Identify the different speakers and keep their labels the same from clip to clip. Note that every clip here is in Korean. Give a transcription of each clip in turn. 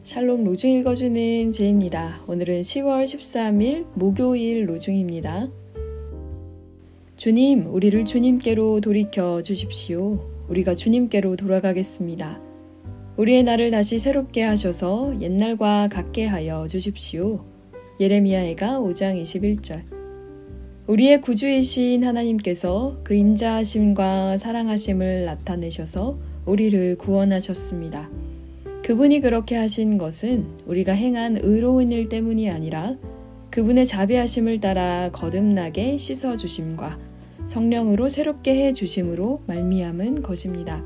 Speaker 1: 샬롬 로중 읽어주는 제입니다. 오늘은 10월 13일 목요일 로중입니다. 주님, 우리를 주님께로 돌이켜 주십시오. 우리가 주님께로 돌아가겠습니다. 우리의 날을 다시 새롭게 하셔서 옛날과 같게 하여 주십시오. 예레미야해가 5장 21절. 우리의 구주이신 하나님께서 그 인자하심과 사랑하심을 나타내셔서 우리를 구원하셨습니다. 그분이 그렇게 하신 것은 우리가 행한 의로운 일 때문이 아니라 그분의 자비하심을 따라 거듭나게 씻어주심과 성령으로 새롭게 해주심으로 말미암은 것입니다.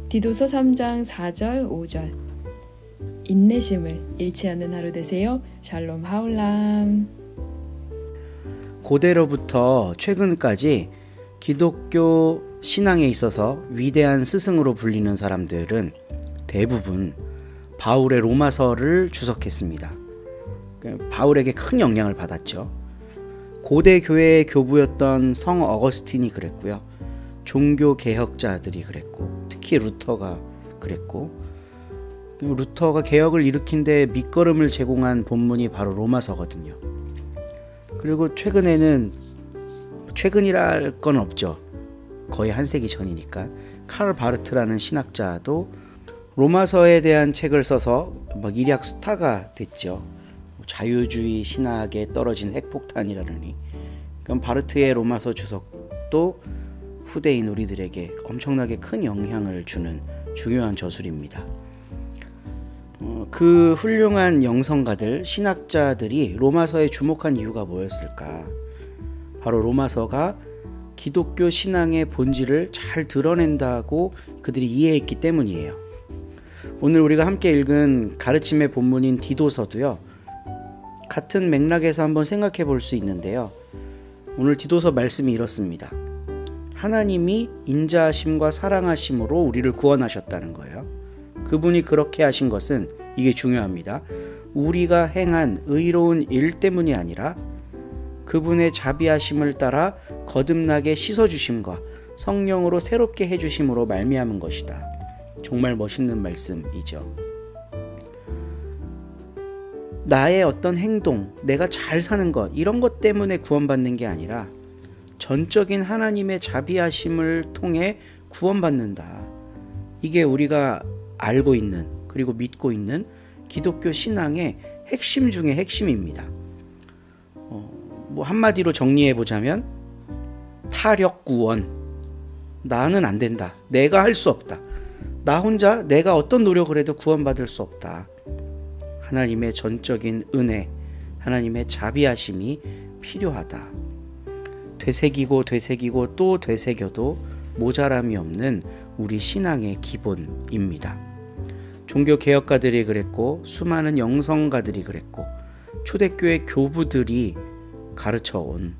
Speaker 1: 디도서 3장 4절 5절. 인내심을 잃지 않는 하루 되세요. 샬롬 하울람.
Speaker 2: 고대로부터 최근까지 기독교 신앙에 있어서 위대한 스승으로 불리는 사람들은 대부분 바울의 로마서를 주석했습니다. 바울에게 큰 영향을 받았죠. 고대 교회의 교부였던 성 어거스틴이 그랬고요. 종교 개혁자들이 그랬고, 특히 루터가 그랬고, 루터가 개혁을 일으킨 데 밑거름을 제공한 본문이 바로 로마서거든요. 그리고 최근이라 할 건 없죠. 거의 한 세기 전이니까 칼 바르트라는 신학자도 로마서에 대한 책을 써서 일약 스타가 됐죠. 자유주의 신학에 떨어진 핵폭탄이라느니. 그럼 바르트의 로마서 주석도 후대인 우리들에게 엄청나게 큰 영향을 주는 중요한 저술입니다. 그 훌륭한 영성가들, 신학자들이 로마서에 주목한 이유가 뭐였을까? 바로 로마서가 기독교 신앙의 본질을 잘 드러낸다고 그들이 이해했기 때문이에요. 오늘 우리가 함께 읽은 가르침의 본문인 디도서도요, 같은 맥락에서 한번 생각해 볼 수 있는데요. 오늘 디도서 말씀이 이렇습니다. 하나님이 인자하심과 사랑하심으로 우리를 구원하셨다는 거예요. 그분이 그렇게 하신 것은, 이게 중요합니다, 우리가 행한 의로운 일 때문이 아니라 그분의 자비하심을 따라 거듭나게 씻어주심과 성령으로 새롭게 해주심으로 말미암은 것이다. 정말 멋있는 말씀이죠. 나의 어떤 행동, 내가 잘 사는 것, 이런 것 때문에 구원받는 게 아니라 전적인 하나님의 자비하심을 통해 구원받는다. 이게 우리가 알고 있는, 그리고 믿고 있는 기독교 신앙의 핵심 중의 핵심입니다. 한마디로 정리해 보자면 타력 구원. 나는 안 된다. 내가 할 수 없다. 나 혼자 내가 어떤 노력을 해도 구원받을 수 없다. 하나님의 전적인 은혜, 하나님의 자비하심이 필요하다. 되새기고 또 되새겨도 모자람이 없는 우리 신앙의 기본입니다. 종교 개혁가들이 그랬고, 수많은 영성가들이 그랬고, 초대교회 교부들이 가르쳐온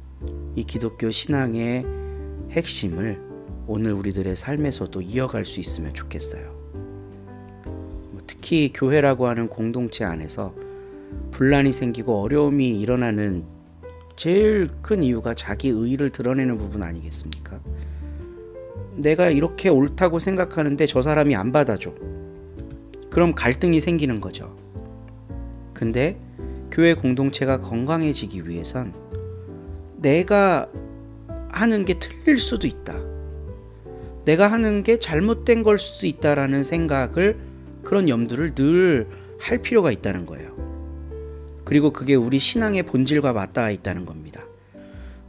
Speaker 2: 이 기독교 신앙의 핵심을 오늘 우리들의 삶에서도 이어갈 수 있으면 좋겠어요. 특히 교회라고 하는 공동체 안에서 분란이 생기고 어려움이 일어나는 제일 큰 이유가 자기 의의를 드러내는 부분 아니겠습니까? 내가 이렇게 옳다고 생각하는데 저 사람이 안 받아줘. 그럼 갈등이 생기는 거죠. 근데 교회 공동체가 건강해지기 위해선 내가 하는 게 틀릴 수도 있다. 내가 하는 게 잘못된 걸 수도 있다라는 생각을, 그런 염두를 늘 할 필요가 있다는 거예요. 그리고 그게 우리 신앙의 본질과 맞닿아 있다는 겁니다.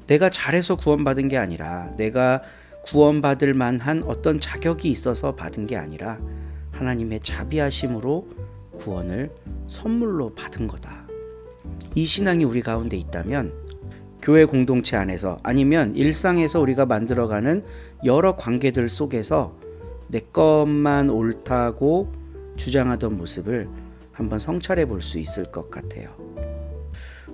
Speaker 2: 내가 잘해서 구원받은 게 아니라, 내가 구원받을 만한 어떤 자격이 있어서 받은 게 아니라 하나님의 자비하심으로 구원을 선물로 받은 거다. 이 신앙이 우리 가운데 있다면 교회 공동체 안에서, 아니면 일상에서 우리가 만들어가는 여러 관계들 속에서 내 것만 옳다고 주장하던 모습을 한번 성찰해 볼 수 있을 것 같아요.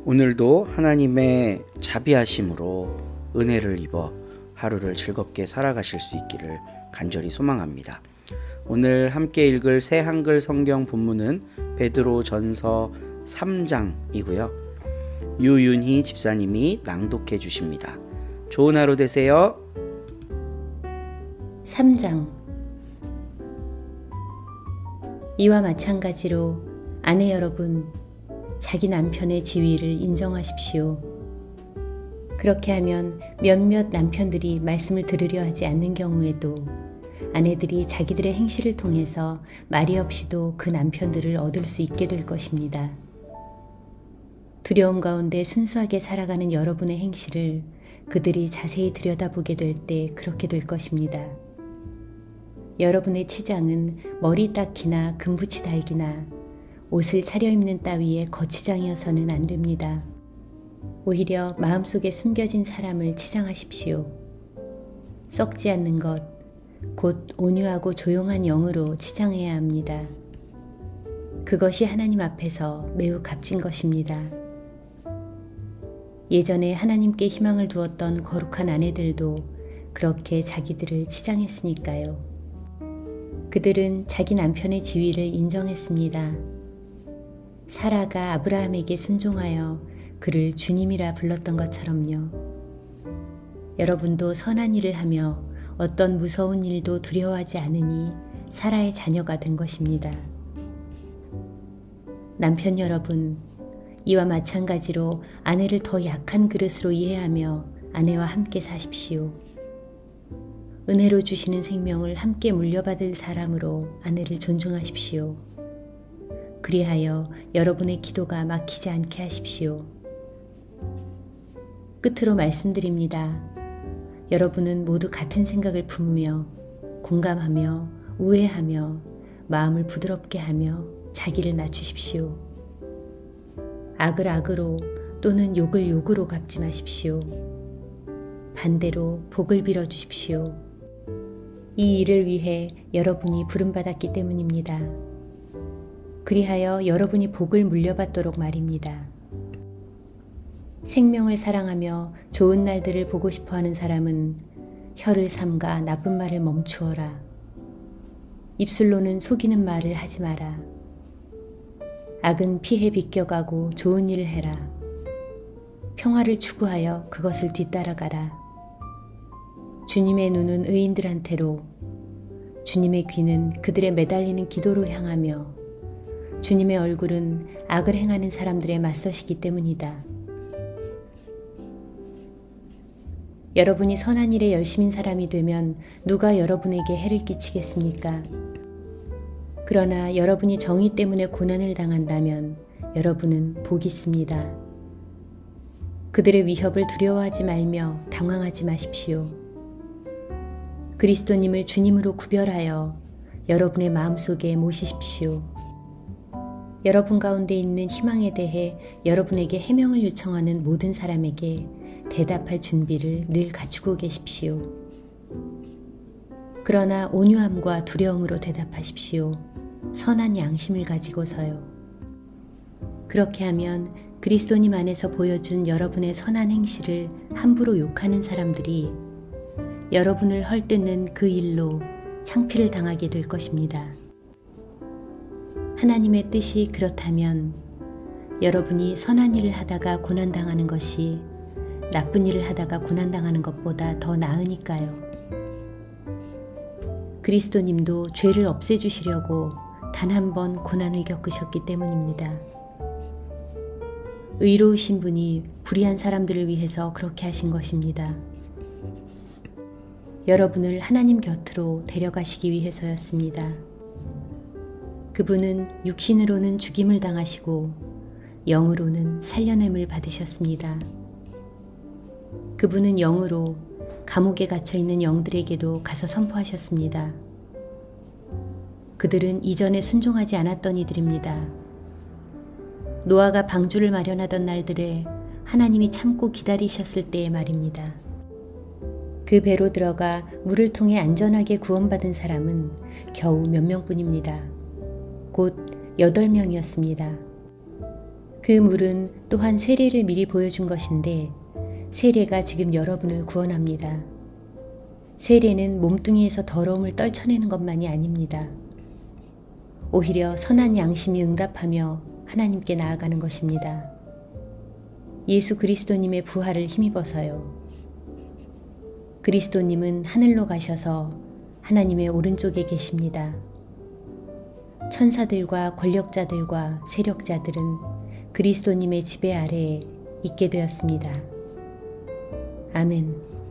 Speaker 2: 오늘도 하나님의 자비하심으로 은혜를 입어 하루를 즐겁게 살아가실 수 있기를 간절히 소망합니다. 오늘 함께 읽을 새 한글 성경 본문은 베드로전서 3장이고요. 유윤희 집사님이 낭독해 주십니다. 좋은 하루 되세요.
Speaker 3: 3장. 이와 마찬가지로 아내 여러분, 자기 남편의 지위를 인정하십시오. 그렇게 하면 몇몇 남편들이 말씀을 들으려 하지 않는 경우에도 아내들이 자기들의 행실을 통해서 말이 없이도 그 남편들을 얻을 수 있게 될 것입니다. 두려움 가운데 순수하게 살아가는 여러분의 행실을 그들이 자세히 들여다보게 될 때 그렇게 될 것입니다. 여러분의 치장은 머리 닦기나 금붙이 달기나 옷을 차려입는 따위의 거치장이어서는 안 됩니다. 오히려 마음속에 숨겨진 사람을 치장하십시오. 썩지 않는 것, 곧 온유하고 조용한 영으로 치장해야 합니다. 그것이 하나님 앞에서 매우 값진 것입니다. 예전에 하나님께 희망을 두었던 거룩한 아내들도 그렇게 자기들을 치장했으니까요. 그들은 자기 남편의 지위를 인정했습니다. 사라가 아브라함에게 순종하여 그를 주님이라 불렀던 것처럼요. 여러분도 선한 일을 하며 어떤 무서운 일도 두려워하지 않으니 사라의 자녀가 된 것입니다. 남편 여러분, 이와 마찬가지로 아내를 더 약한 그릇으로 이해하며 아내와 함께 사십시오. 은혜로 주시는 생명을 함께 물려받을 사람으로 아내를 존중하십시오. 그리하여 여러분의 기도가 막히지 않게 하십시오. 끝으로 말씀드립니다. 여러분은 모두 같은 생각을 품으며 공감하며 우애하며 마음을 부드럽게 하며 자기를 낮추십시오. 악을 악으로 또는 욕을 욕으로 갚지 마십시오. 반대로 복을 빌어주십시오. 이 일을 위해 여러분이 부름받았기 때문입니다. 그리하여 여러분이 복을 물려받도록 말입니다. 생명을 사랑하며 좋은 날들을 보고 싶어하는 사람은 혀를 삼가 나쁜 말을 멈추어라. 입술로는 속이는 말을 하지 마라. 악은 피해 비껴가고 좋은 일을 해라. 평화를 추구하여 그것을 뒤따라가라. 주님의 눈은 의인들한테로, 주님의 귀는 그들의 매달리는 기도로 향하며 주님의 얼굴은 악을 행하는 사람들에 맞서시기 때문이다. 여러분이 선한 일에 열심인 사람이 되면 누가 여러분에게 해를 끼치겠습니까? 그러나 여러분이 정의 때문에 고난을 당한다면 여러분은 복이 있습니다. 그들의 위협을 두려워하지 말며 당황하지 마십시오. 그리스도님을 주님으로 구별하여 여러분의 마음속에 모시십시오. 여러분 가운데 있는 희망에 대해 여러분에게 해명을 요청하는 모든 사람에게 대답할 준비를 늘 갖추고 계십시오. 그러나 온유함과 두려움으로 대답하십시오. 선한 양심을 가지고서요. 그렇게 하면 그리스도님 안에서 보여준 여러분의 선한 행실을 함부로 욕하는 사람들이 여러분을 헐뜯는 그 일로 창피를 당하게 될 것입니다. 하나님의 뜻이 그렇다면 여러분이 선한 일을 하다가 고난당하는 것이 나쁜 일을 하다가 고난당하는 것보다 더 나으니까요. 그리스도님도 죄를 없애주시려고 단 한 번 고난을 겪으셨기 때문입니다. 의로우신 분이 불의한 사람들을 위해서 그렇게 하신 것입니다. 여러분을 하나님 곁으로 데려가시기 위해서였습니다. 그분은 육신으로는 죽임을 당하시고 영으로는 살려냄을 받으셨습니다. 그분은 영으로 감옥에 갇혀있는 영들에게도 가서 선포하셨습니다. 그들은 이전에 순종하지 않았던 이들입니다. 노아가 방주를 마련하던 날들에 하나님이 참고 기다리셨을 때의 말입니다. 그 배로 들어가 물을 통해 안전하게 구원받은 사람은 겨우 몇 명뿐입니다. 곧 8명이었습니다. 그 물은 또한 세례를 미리 보여준 것인데 세례가 지금 여러분을 구원합니다. 세례는 몸뚱이에서 더러움을 떨쳐내는 것만이 아닙니다. 오히려 선한 양심이 응답하며 하나님께 나아가는 것입니다. 예수 그리스도님의 부활을 힘입어서요. 그리스도님은 하늘로 가셔서 하나님의 오른쪽에 계십니다. 천사들과 권력자들과 세력자들은 그리스도님의 지배 아래에 있게 되었습니다. 아멘.